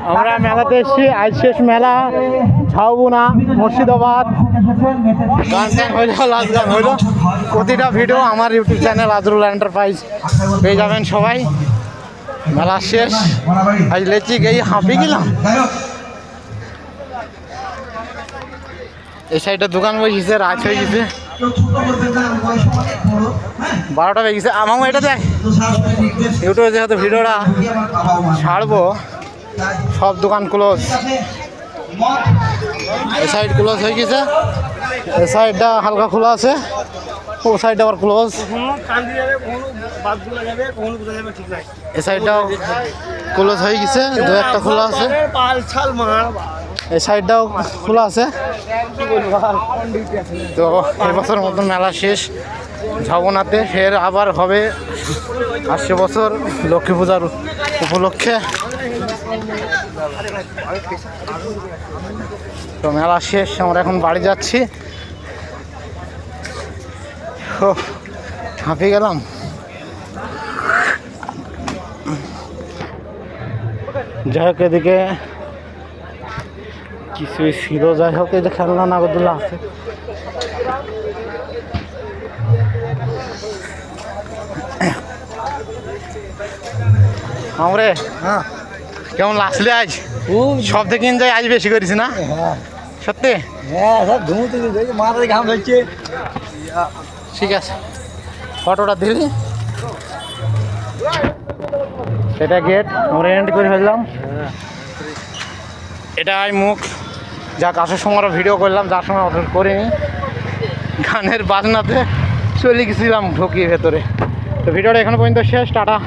আমরা মেলাতে এসেছি, আজ শেষ মেলা ঝাউবনা মুর্শিদাবাদ। গান টান হইলো, লাস্ট গান হইলো। প্রতিটা ভিডিও আমার ইউটিউব চ্যানেল আজরুল এন্টারপ্রাইজ পেয়ে যাবেন সবাই। মেলা শেষ, আজ লেচি গিয়ে হাঁপি গেলাম। এই সাইডে দোকান বসেছে, রাত হয়ে গেছে, 12টা বেজে গেছে। আমার এটা দেখ ইউটিউবে যেহেতু ভিডিওটা ছাড়বো, সব দোকান ক্লোজ। এই সাইড ক্লোজ হয়ে গেছে, এই সাইডটা হালকা খোলা আছে, ও সাইডটা আবার ক্লোজ। এই সাইডটাও ক্লোজ হয়ে গেছে, দু একটা খোলা আছে। এই সাইডটাও খোলা আছে। তো এবছর মতন মেলা শেষ ঝাউবনাতে। ফের আবার হবে আসছে বছর লক্ষ্মী পূজার উপলক্ষে। তো মেলা শেষ, আমরা এখন বাড়ি যাচ্ছি। হাঁপিয়ে গেলাম। যাই হোক, এদিকে কিছু ছিল, যাই হোক এই যে খেলনা নাগরদোলা আছে। আমরে হ্যাঁ, কেমন লাগলে আজ? সব থেকে এনজয় আজ বেশি করিস না? সত্যি? হ্যাঁ, সব ধুমুতে মাথায় ঘাম ধরছে। ঠিক আছে, ফটোটা দিলি। সেটা গেট আমরা এন্ড করে ফেললাম। এটা মুখ যা কাছের সময় ভিডিও করলাম, যার সময় অর্ডার করিনি। গানের বাজনাতে চলে গেছিলাম ঢুকিয়ে ভেতরে। তো ভিডিওটা এখানে পর্যন্ত শেষ, টাটা।